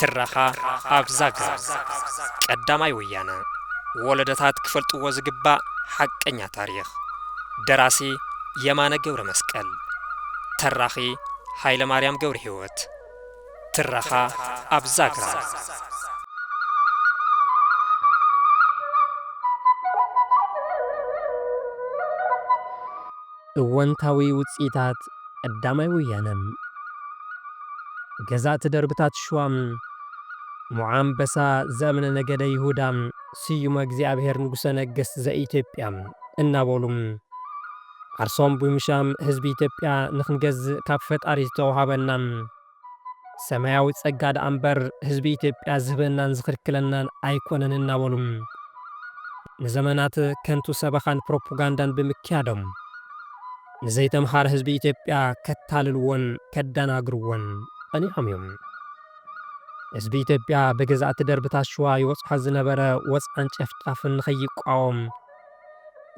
ترخا أبزاقزا قداماي ويانا ولدتات كفلطو زغبا حقኛ تاريخ دراسي يمانه ገብረ መስቀል ተራኺ ኃይለ ማርያም ገብረ ሕይወት ትረኻ አብዛግራ እወንታዊ ውጽኢታት ቀዳማይ ወያነም ገዛት ደርብታት ሸዋም ሙዓንበሳ ዘእምነ ነገደ ይሁዳም ስዩመ እግዚአብሔር ንጉሠ ነገሥት ዘኢትዮጵያም እናበሉም ዓርሶም ብምሻም ህዝቢ ኢትዮጵያ ንኽንገዝእ ካብ ፈጣሪ ዝተውሃበናን ሰማያዊ ጸጋ ደኣምበር ህዝቢ ኢትዮጵያ ዝህበናን ዝኽልክለናን ኣይኮነን እናበሉም ንዘመናት ከንቱ ሰበኻን ፕሮፓጋንዳን ብምክያዶም ንዘይተምሃረ ህዝቢ ኢትዮጵያ ከታልልዎን ከዳናግርዎን ጸኒሖም እዮም። ህዝቢ ኢትዮጵያ ብገዛእቲ ደርብታት ሸዋ ይወጽሖ ዝነበረ ወጽዓን ጨፍጫፍን ንኸይቋወም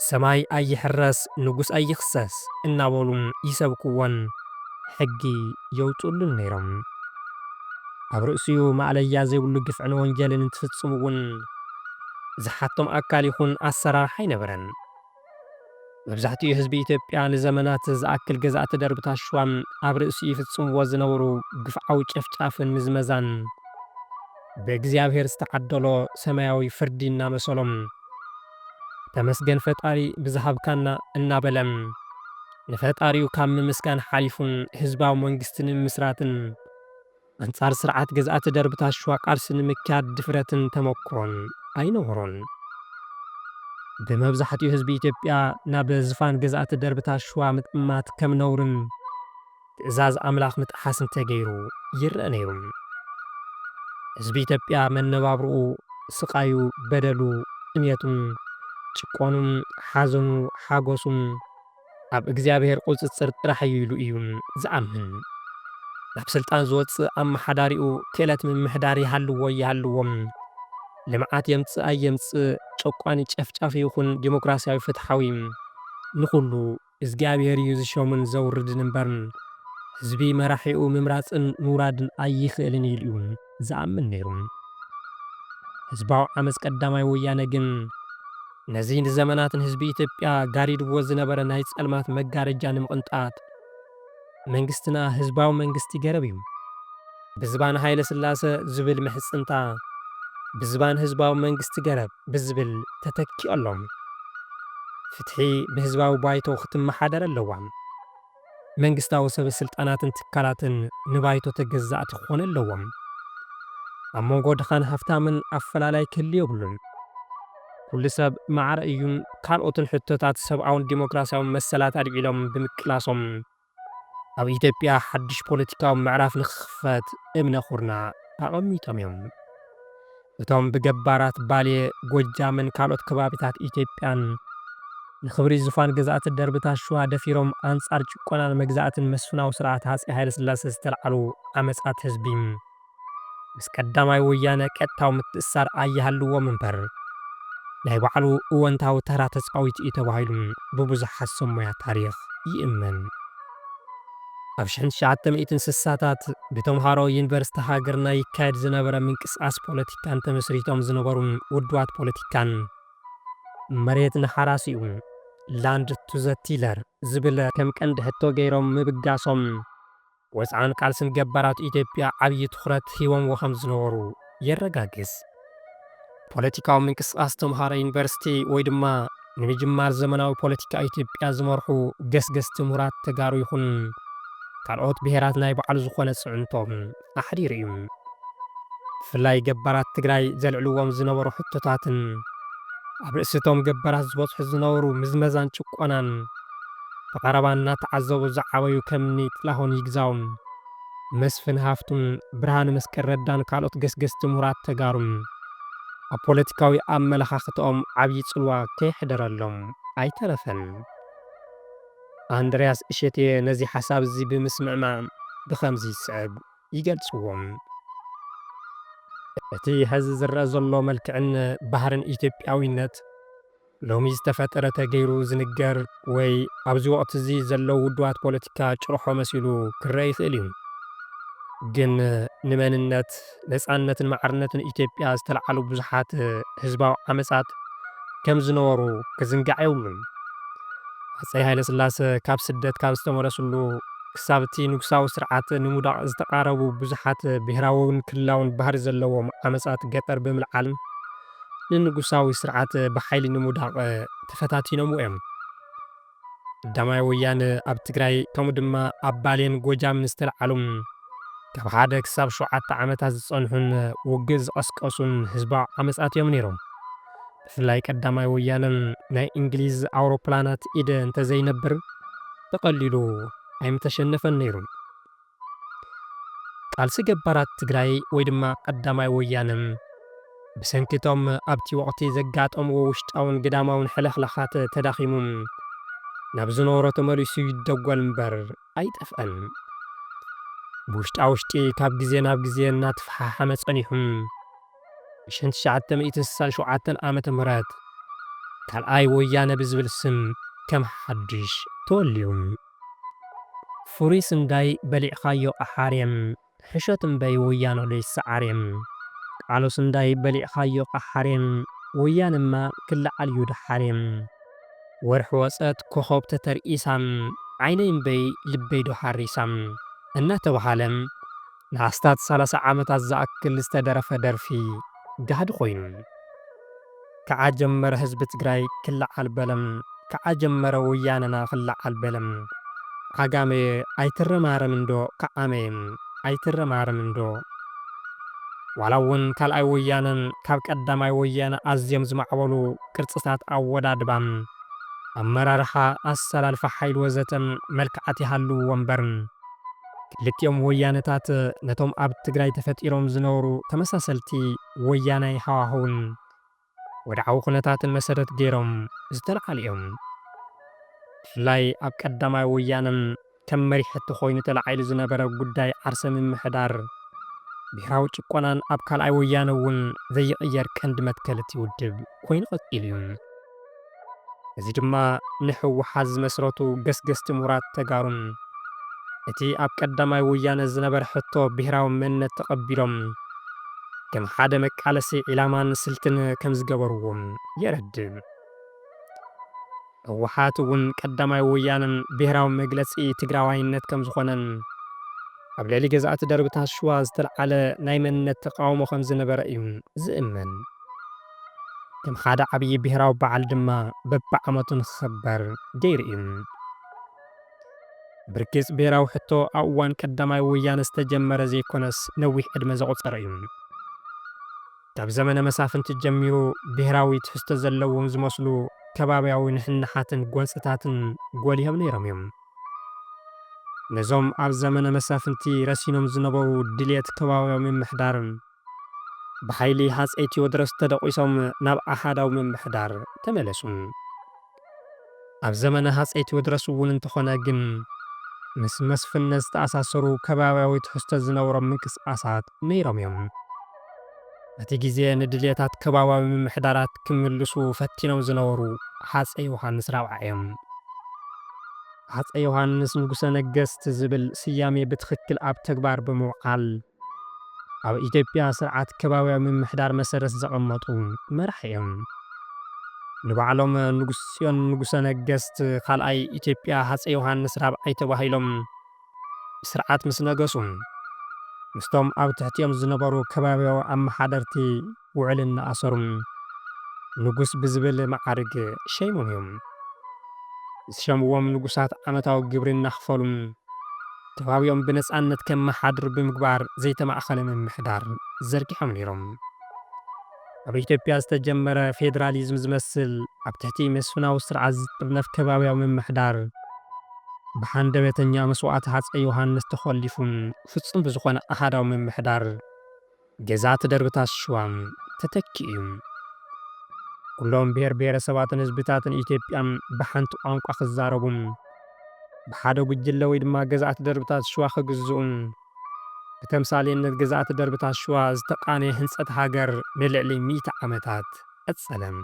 ሰማይ ኣይሕረስ ንጉስ ኣይኽሰስ እናበሉም ይሰብክዎን ሕጊ የውጡሉን ነይሮም። ኣብ ርእሲኡ ማዕለያ ዘይብሉ ግፍዕን ወንጀልን እንትፍጽሙውን ዝሓቶም ኣካል ይኹን ኣሰራርሓ ኣይነበረን። መብዛሕትኡ ህዝቢ ኢትዮጵያ ንዘመናት ዝኣክል ገዛእቲ ደርብታት ሸዋም ኣብ ርእሲኡ ይፍጽምዎ ዝነበሩ ግፍዓዊ ጨፍጫፍን ምዝመዛን ብእግዚአብሔር ዝተዓደሎ ሰማያዊ ፍርዲ እናመሰሎም ተመስገን ፈጣሪ ብዝሃብካና እናበለም ንፈጣሪው ካብ ምምስጋን ሓሊፉን ህዝባዊ መንግስትን ምስራትን አንጻር ስርዓት ገዛእቲ ደርብታት ሸዋ ቃልሲ ንምክያድ ድፍረትን ተመክሮን ኣይነበሮን። ብመብዛሕትኡ ህዝቢ ኢትዮጵያ ናብ ዝፋን ገዛእቲ ደርብታት ሸዋ ምጥማት ከም ነውርን ትእዛዝ ኣምላኽ ምጥሓስን ተገይሩ ይርአ ነይሩ። ህዝቢ ኢትዮጵያ መነባብርኡ ስቃዩ በደሉ ጥምየቱን ጭቆኑን ሓዘኑ ሓጎሱን ኣብ እግዚአብሔር ቁፅፅር ጥራሕ ኢሉ እዩ ዝኣምን። ናብ ስልጣን ዝወፅእ ኣመሓዳሪኡ ክእለት ምምሕዳር ይሃልዎ ይሃልዎም ልምዓት የምፅእ ኣየምፅእ ጨቋኒ ጨፍጫፍ ይኹን ዲሞክራሲያዊ ፍትሓዊ ንኹሉ እግዚአብሔር እዩ ዝሾምን ዘውርድን እምበርን ህዝቢ መራሒኡ ምምራፅን ምውራድን ኣይኽእልን ኢሉ ዝኣምን ነይሩ። ህዝባዊ ዓመፅ ቀዳማይ ወያነ ግን ነዚ ንዘመናትን ህዝቢ ኢትዮጵያ ጋሪድዎ ዝነበረ ናይ ጸልማት መጋረጃ ንምቕንጣጥ መንግስትና ህዝባዊ መንግስቲ ገረብ እዩ ብዝባን ሃይለ ስላሰ ዝብል ምሕጽንታ ብዝባን ህዝባዊ መንግስቲ ገረብ ብዝብል ተተኪኡ ኣሎም። ፍትሒ ብህዝባዊ ባይቶ ክትመሓደር ኣለዋ። መንግስታዊ ሰብ ስልጣናትን ትካላትን ንባይቶ ተገዛእቲ ክኾኑ ኣለዎም። ኣብ መንጎ ድኻን ሃፍታምን ኣፈላላይ ክህሉ የብሉን። ኩሉ ሰብ ማዕረ እዩን ካልኦትን ሕቶታት ሰብኣውን ዲሞክራሲያውን መሰላት ኣድዒሎም ብምቅላሶም ኣብ ኢትዮጵያ ሓድሽ ፖለቲካዊ ምዕራፍ ንኽኽፈት እምነ ኹርና ኣቐሚጦም እዮም። እቶም ብገባራት ባልየ ጎጃምን ካልኦት ከባቢታት ኢትዮጵያን ንኽብሪ ዝፋን ገዛእቲ ደርብታት ሸዋ ደፊሮም ኣንጻር ጭቆናን መግዛእትን መስፍናዊ ስርዓት ሃፀይ ሃይለ ስላሴ ዝተልዓሉ ዓመጻት ህዝቢ ምስ ቀዳማይ ወያነ ቀጥታዊ ምትእስሳር ኣይሃልዎም እምበር ናይ ባዕሉ እወንታዊ ተራ ተጻዊት እዩ ተባሂሉ ብብዙሓት ሰሞያ ታሪኽ ይእመን። ኣብ 1960ታት ብተምሃሮ ዩኒቨርሲቲ ሃገርና ይካየድ ዝነበረ ምንቅስቃስ ፖለቲካን ተመስሪቶም ዝነበሩ ውድባት ፖለቲካን መሬት ንሓራሲኡ ላንድ ቱ ዘ ቲለር ዝብል ከም ቀንዲ ሕቶ ገይሮም ምብጋሶም ወፃን ቃልስን ገባራት ኢትዮጵያ ዓብዪ ትኹረት ሂቦምዎ ከም ዝነበሩ የረጋግጽ። ፖለቲካዊ ምንቅስቃስ ተምሃሮ ዩኒቨርሲቲ ወይ ድማ ንምጅማር ዘመናዊ ፖለቲካ ኢትዮጵያ ዝመርሑ ገስገስቲ ምሁራት ተጋሩ ይኹን ካልኦት ብሄራት ናይ ባዕሉ ዝኾነ ጽዕንቶም ኣሕዲር እዩ። ብፍላይ ገባራት ትግራይ ዘልዕልዎም ዝነበሩ ሕቶታትን ኣብ ርእስቶም ገባራት ዝበፅሑ ዝነበሩ ምዝመዛን ጭቆናን ብቐረባ እናተዓዘቡ ዝዓበዩ ከምኒ ጥላሁን ይግዛውን መስፍን ሃፍቱን ብርሃነ መስቀል ረዳን ካልኦት ገስገስቲ ምሁራት ተጋሩን ኣብ ፖለቲካዊ ኣመለኻኽቶኦም ዓብዪ ጽልዋ ከይሕደረሎም ኣይተረፈን። ኣንድርያስ እሸቴ ነዚ ሓሳብ እዚ ብምስምዕማዕ ብኸምዚ ይስዕብ ይገልጽዎም። እቲ ሕዚ ዝረአ ዘሎ መልክዕን ባህርን ኢትዮጵያዊነት ሎሚ ዝተፈጠረ ተገይሩ ዝንገር ወይ ኣብዚ ወቕቲ እዚ ዘለው ውድባት ፖለቲካ ጭርሖ መሲሉ ክረአ ይኽእል እዩ። ግን ንመንነት ነፃነትን ማዕርነትን ኢትዮጵያ ዝተለዓሉ ብዙሓት ህዝባዊ ዓመፃት ከም ዝነበሩ ክዝንጋዕ የብሉን። ሃፀይ ሃይለስላሴ ካብ ስደት ካብ ዝተመለሱሉ ክሳብ እቲ ንጉሳዊ ስርዓት ንምውዳቕ ዝተቃረቡ ብዙሓት ብሄራውን ክልላውን ባህሪ ዘለዎም ዓመፃት ገጠር ብምልዓል ንንጉሳዊ ስርዓት ብሓይሊ ንምውዳቕ ተፈታቲኖም እዮም። ቀዳማይ ወያነ ኣብ ትግራይ ከምኡ ድማ ኣብ ባሌን ጎጃምን ዝተለዓሉ ካብ 1 ክሳብ 7 ዓመታት ዝጸንሑን ውግእ ዝቐስቀሱን ህዝባዊ ዓመፃት እዮም ነይሮም። ብፍላይ ቀዳማይ ወያነ ናይ እንግሊዝ ኣውሮፕላናት ኢደ እንተዘይነብር ብቐሊሉ ኣይምተሸነፈን ነይሩ። ቃልሲ ገባራት ትግራይ ወይ ድማ ቀዳማይ ወያነ ብሰንኪቶም ኣብቲ ወቕቲ ዘጋጠምዎ ውሽጣውን ግዳማውን ሕለኽለኻት ተዳኺሙ ናብ ዝነበሮ ተመሊሱ ይደጎል እምበር ኣይጠፍአን። ብውሽጣ ውሽጢ ካብ ግዜ ናብ ግዜ እናተፈሓሓመ ጸኒሑ 1967 ዓመተ ምህረት ካልኣይ ወያነ ብዝብል ስም ከም ሓድሽ ተወልዩ። ፍሩይ ስንዳይ በሊዕኻዮ ቐሓርየም ሕሾት እምበይ ወያነ ለይሰዓርየም ቃሎ ስንዳይ በሊዕኻዮ ቐሓርየም ወያነማ ክለዓል እዩ ደሓርየም ወርሒ ወፀት ኮኸብ ተተርኢሳም ዓይነይ እምበይ ልበይ ዶ ሓሪሳም እናተባሃለም ንኣስታት 30 ዓመታት ዝኣክል ዝተደረፈ ደርፊ ጋህዲ ኮይኑ ከዓ ጀመረ ህዝቢ ትግራይ ክለዓል በለም ከዓ ጀመረ ወያነና ክለዓል በለም ዓጋመ ኣይትረማረም እንዶ ከዓመ ኣይትረማረም እንዶ። ዋላ እውን ካልኣይ ወያነን ካብ ቀዳማይ ወያነ ኣዝዮም ዝማዕበሉ ቅርጽታት ኣወዳድባም ኣመራርሓ ኣሰላልፋ ሓይሊ ወዘተን መልክዓት ይሃልዎ እምበር ክልቲኦም ወያነታት ነቶም ኣብ ትግራይ ተፈጢሮም ዝነበሩ ተመሳሰልቲ ወያናይ ሃዋህውን ወድዓዊ ኩነታትን መሰረት ገይሮም ዝተለዓሉ እዮም። ብፍላይ ኣብ ቀዳማይ ወያነን ከም መሪሕቲ ኮይኑ ተላዒሉ ዝነበረ ጉዳይ ዓርሰ ምምሕዳር ብሄራዊ ጭቆናን ኣብ ካልኣይ ወያነ እውን ዘይቕየር ቀንዲ መትከልቲ ውድብ ኮይኑ ቀፂሉ እዩ። እዚ ድማ ንሕወሓት ዝመስረቱ ገስገስቲ ምሁራት ተጋሩን እቲ ኣብ ቀዳማይ ወያነ ዝነበረ ሕቶ ብሄራዊ መንነት ተቐቢሎም ከም ሓደ መቃለሲ ዒላማን ስልትን ከም ዝገበርዎም የረድእ። ሕወሓት እውን ቀዳማይ ወያነን ብሄራዊ መግለፂ ትግራዋይነት ከም ዝኾነን ኣብ ልዕሊ ገዛእቲ ደርብታት ሸዋ ዝተለዓለ ናይ መንነት ተቃውሞ ከም ዝነበረ እዩ ዝእመን። ከም ሓደ ዓብዪ ብሄራዊ በዓል ድማ በብዓመቱ ንክኽበር ገይሩ እዩ። ብርግጽ ብሄራዊ ሕቶ ኣብ እዋን ቀዳማይ ወያነ ዝተጀመረ ዘይኮነስ ነዊሕ ዕድመ ዘቑፀረ እዩ። ካብ ዘመነ መሳፍንቲ ጀሚሩ ብሄራዊ ትሕዝቶ ዘለዎም ዝመስሉ ከባብያዊ ንሕንሓትን ጎንፅታትን ጎሊሆም ነይሮም እዮም። ነዞም ኣብ ዘመነ መሳፍንቲ ረሲኖም ዝነበሩ ድልየት ከባብያዊ ምምሕዳር ብሓይሊ ሃፀይ ቴዎድሮስ ተደቂሶም ናብ ኣሓዳዊ ምምሕዳር ተመለሱ። ኣብ ዘመነ ሃፀይ ቴዎድሮስ እውን እንተኾነ ግን ምስ መስፍነት ዝተኣሳሰሩ ከባብያዊ ትሕዝቶ ዝነበሮም ምንቅስቓሳት ነይሮም እዮም። እቲ ግዜ ንድልየታት ከባብያዊ ምምሕዳራት ክምልሱ ፈቲኖም ዝነበሩ ሃፀይ ዮሃንስ ራብዓይ እዮም። ሃፀይ ዮሃንስ ንጉሰ ነገስት ዝብል ስያሜ ብትኽክል ኣብ ተግባር ብምውዓል ኣብ ኢትዮጵያ ስርዓት ከባብያዊ ምምሕዳር መሰረት ዘቐመጡ መራሒ እዮም። ንባዕሎም ንጉስ ጽዮን ንጉሰ ነገስት ካልኣይ ኢትዮጵያ ሃፀይ ዮሃንስ ራብዓይ ተባሂሎም ስርዓት ምስ ነገሱ ምስቶም ኣብ ትሕቲኦም ዝነበሩ ከባብያዊ ኣመሓደርቲ ውዕል እናኣሰሩ ንጉስ ብዝብል ማዕርግ ሸይሞም እዮም። ዝሸምዎም ንጉሳት ዓመታዊ ግብሪ እናኽፈሉ ከባቢኦም ብነፃነት ከመሓድር ብምግባር ዘይተማእኸለ ምምሕዳር ዘርጊሖም ነይሮም። ኣብ ኢትዮጵያ ዝተጀመረ ፌደራሊዝም ዝመስል ኣብ ትሕቲ መስፍናዊ ስርዓት ዝጥርነፍ ከባብያዊ ምምሕዳር ብሓንደበተኛ መስዋዕቲ ሃፀይ ዮሃንስ ተኸሊፉ ፍጹም ብዝኾነ ኣሓዳዊ ምምሕዳር ገዛእቲ ደርብታት ሸዋ ተተኪኡ እዩ። ኩሎም ብሔር ብሔረሰባትን ህዝብታትን ኢትዮጵያ ብሓንቲ ቋንቋ ክዛረቡ ብሓደ ጉጅለ ወይ ድማ ገዛእቲ ደርብታት ሸዋ ክግዝኡ ብተምሳሌነት ገዛእቲ ደርብታት ሸዋ ዝተቃነየ ህንፀት ሃገር ንልዕሊ 100 ዓመታት ቀጸለም።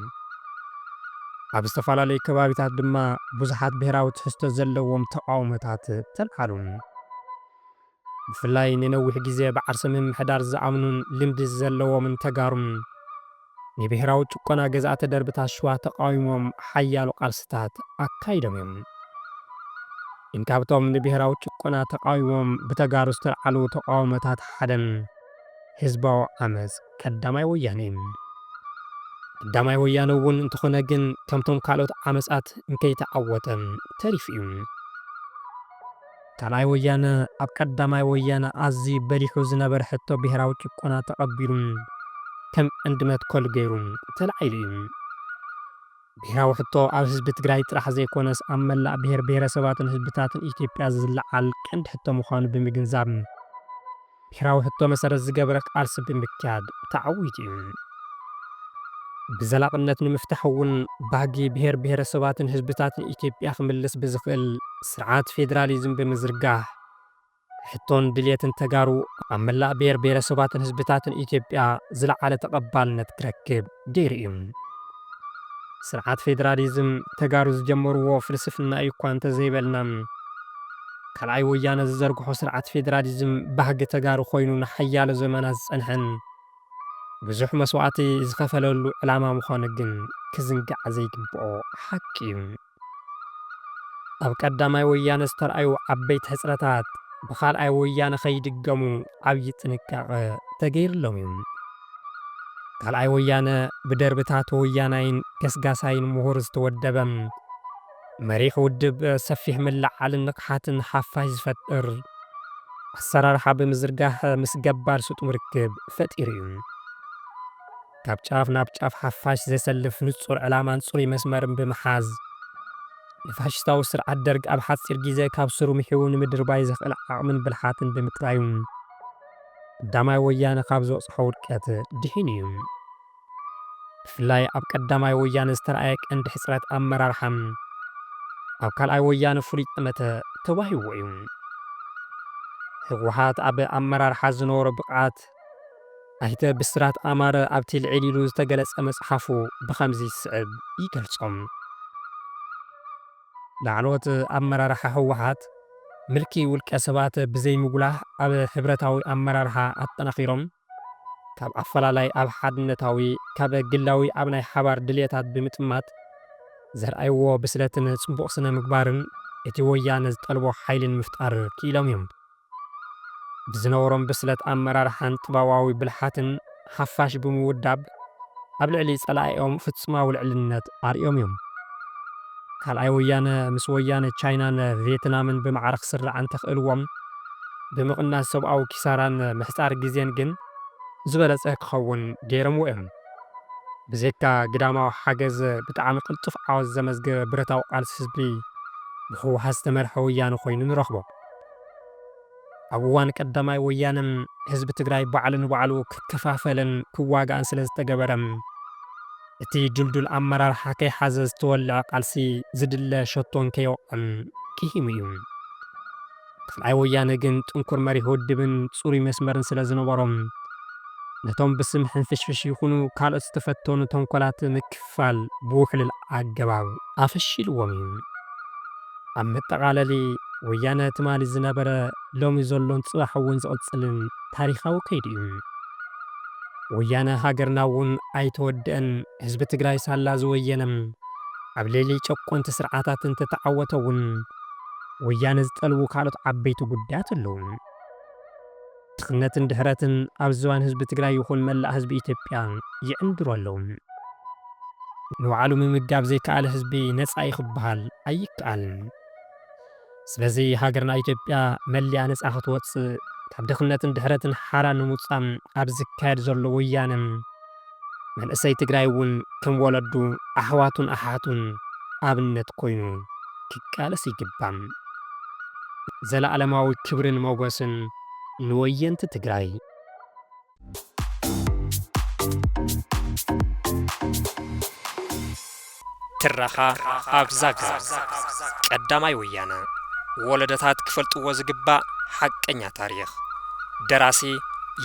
ኣብ ዝተፈላለዩ ከባቢታት ድማ ብዙሓት ብሄራዊ ትሕዝቶ ዘለዎም ተቃውሞታት ተለዓሉ። ብፍላይ ንነዊሕ ግዜ ብዓርሰ ምምሕዳር ዝኣምኑን ልምዲ ዘለዎምን ተጋሩን ንብሔራዊ ጭቆና ገዛእቲ ደርብታት ሸዋ ተቃዊሞም ሓያሎ ቃልስታት ኣካይዶም እዮም። ካብቶም ንብሔራዊ ጭቆና ተቃዊሞም ብተጋሩ ዝተለዓሉ ተቃውሞታት ሓደን ህዝባዊ ዓመፅ ቀዳማይ ወያነ እዩ። ቀዳማይ ወያነ እውን እንተኾነ ግን ከምቶም ካልኦት ዓመፃት እንከይተዓወተ ተሪፉ እዩ። ካልኣይ ወያነ ኣብ ቀዳማይ ወያነ ኣዝዩ በሊሑ ዝነበረ ሕቶ ብሔራዊ ጭቆና ተቐቢሉ ከም ዕንዲ መትከል ገይሩ ተላዒሉ እዩ። ብሔራዊ ሕቶ ኣብ ህዝቢ ትግራይ ጥራሕ ዘይኮነስ ኣብ መላእ ብሔር ብሔረሰባትን ህዝብታትን ኢትዮጵያ ዝለዓል ቀንዲ ሕቶ ምዃኑ ብምግንዛብ ብሔራዊ ሕቶ መሰረት ዝገበረ ቃልሲ ብምክያድ ተዓዊቱ እዩ። ብዘላቕነት ንምፍታሕ እውን ባህጊ ብሔር ብሔረሰባትን ህዝብታትን ኢትዮጵያ ክምልስ ብዝኽእል ስርዓት ፌደራሊዝም ብምዝርጋሕ ሕቶን ድልየትን ተጋሩ ኣብ መላእ ብሔር ብሔረሰባትን ህዝብታትን ኢትዮጵያ ዝለዓለ ተቐባልነት ክረክብ ገይሩ እዩ። ስርዓት ፌደራሊዝም ተጋሩ ዝጀመርዎ ፍልስፍና እዩ እኳ እንተዘይበልና ካልኣይ ወያነ ዝዘርግሖ ስርዓት ፌደራሊዝም ባህጊ ተጋሩ ኮይኑ ንሓያሎ ዘመናት ዝጸንሐን ብዙሕ መስዋዕቲ ዝኸፈለሉ ዕላማ ምዃኑ ግን ክዝንጋዕ ዘይግብኦ ሓቂ እዩ። ኣብ ቀዳማይ ወያነ ዝተረኣዩ ዓበይቲ ሕፅረታት ብኻልኣይ ወያነ ከይድገሙ ዓብዪ ጥንቃቐ ተገይሩሎም እዩ። ካልኣይ ወያነ ብደርብታት ወያናይን ገስጋሳይን ምሁር ዝተወደበ መሪሕ ውድብ ሰፊሕ ምልዓልን ንቕሓትን ሓፋሽ ዝፈጥር ኣሰራርሓ ብምዝርጋሕ ምስ ገባር ስጡም ርክብ ፈጢሩ እዩ። ካብ ጫፍ ናብ ጫፍ ሓፋሽ ዘሰልፍ ንጹር ዕላማን ጽሩይ መስመርን ብምሓዝ ንፋሽስታዊ ስርዓት ደርጊ ኣብ ሓፂር ግዜ ካብ ስሩ ምሒቡ ንምድርባይ ዘኽእል ዓቕምን ብልሓትን ብምጥራዩ ቀዳማይ ወያነ ካብ ዘብፅሖ ውድቀት ድሒኑ እዩ። ብፍላይ ኣብ ቀዳማይ ወያነ ዝተረኣየ ቀንዲ ሕፅረት ኣመራርሓ ኣብ ካልኣይ ወያነ ፍሉይ ጠመተ ተዋሂብዎ እዩ። ህወሓት ኣብ ኣመራርሓ ዝነበሮ ብቕዓት ኣይተ ብስራት ኣማረ ኣብቲ ልዕል ኢሉ ዝተገለጸ መጽሓፉ ብኸምዚ ይስዕብ ይገልጾም። ላዕሎት ኣመራርሓ ህወሓት ምልኪ ውልቀ ሰባት ብዘይምጉላህ ኣብ ሕብረታዊ ኣመራርሓ ኣጠናኺሮም ካብ ኣፈላላይ ኣብ ሓድነታዊ ካብ ግላዊ ኣብ ናይ ሓባር ድልየታት ብምጥማት ዘርኣይዎ ብስለትን ጽቡቕ ስነ ምግባርን እቲ ወያነ ዝጠልቦ ሓይልን ምፍጣር ክኢሎም እዮም። ብዝነበሮም ብስለት ኣመራርሓን ጥበባዊ ብልሓትን ሓፋሽ ብምውዳብ ኣብ ልዕሊ ጸላኢኦም ፍጹማዊ ልዕልነት ኣርዮም እዮም። ካልኣይ ወያነ ምስ ወያነ ቻይናን ቪየትናምን ብማዕረ ክስራዕ እንተኽእልዎም ብምቕናስ ሰብኣዊ ኪሳራን ምሕፃር ግዜን ግን ዝበለጸ ክኸውን ገይሮምዎ እዮም። ብዘይካ ግዳማዊ ሓገዝ ብጣዕሚ ቅልጡፍ ዓወት ዘመዝገበ ብረታዊ ቃልሲ ህዝቢ ብህወሓት ዝተመርሐ ወያነ ኮይኑ ንረኽቦ። ኣብ እዋን ቀዳማይ ወያነም ህዝቢ ትግራይ ባዕሉ ንባዕሉ ክከፋፈልን ክዋጋእን ስለ ዝተገበረ እቲ ድልዱል ኣመራርሓ ከይሓዘ ዝተወልዐ ቃልሲ ዝድለ ሸቶን ከይወቕዕን ክሂሙ እዩ። ካልኣይ ወያነ ግን ጥንኩር መሪሕ ውድብን ጽሩይ መስመርን ስለ ዝነበሮም ነቶም ብስም ሕንፍሽፍሽ ይኹኑ ካልኦት ዝተፈተኑ ተንኰላት ምክፍፋል ብውሕሉል ኣገባብ ኣፈሺልዎም እዩ። ኣብ መጠቓለሊ ወያነ ትማሊ ዝነበረ ሎሚ ዘሎን ጽባሕ እውን ዝቕጽልን ታሪኻዊ ከይዲ እዩ። ወያነ ሃገርና እውን ኣይተወድአን ህዝቢ ትግራይ ሳላ ዝወየነም ኣብ ሌሊ ጨቆንቲ ስርዓታት እንተተዓወተ እውን ወያነ ዝጠልቡ ካልኦት ዓበይቲ ጉዳያት ኣለዉ። ድኽነትን ድሕረትን ኣብ ዝባን ህዝቢ ትግራይ ይኹን መላእ ህዝቢ ኢትዮጵያ ይዕንድሩ ኣለዉ። ንባዕሉ ምምጋብ ዘይከኣለ ህዝቢ ነፃ ይኽበሃል ኣይከኣልን። ስለዚ ሃገርና ኢትዮጵያ መሊኣ ነፃ ክትወፅእ ካብ ድኽነትን ድሕረትን ሓራ ንምውፃእ ኣብ ዝካየድ ዘሎ ወያነ መንእሰይ ትግራይ እውን ከም ወለዱ ኣሕዋቱን ኣሓቱን ኣብነት ኮይኑ ክቃለስ ይግባእ። ዘለዓለማዊ ክብርን ሞገስን ንወየንቲ ትግራይ። ትረኻ ኣብ ዛግዛ ቀዳማይ ወያነ ወለደታት ክፈልጥዎ ዝግባእ ሓቀኛ ታሪኽ። ደራሲ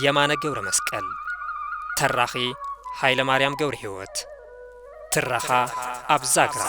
የማነ ገብረ መስቀል፣ ተራኺ ሃይለ ማርያም ገብረ ሕይወት። ትረኻ ኣብ ዛግዛ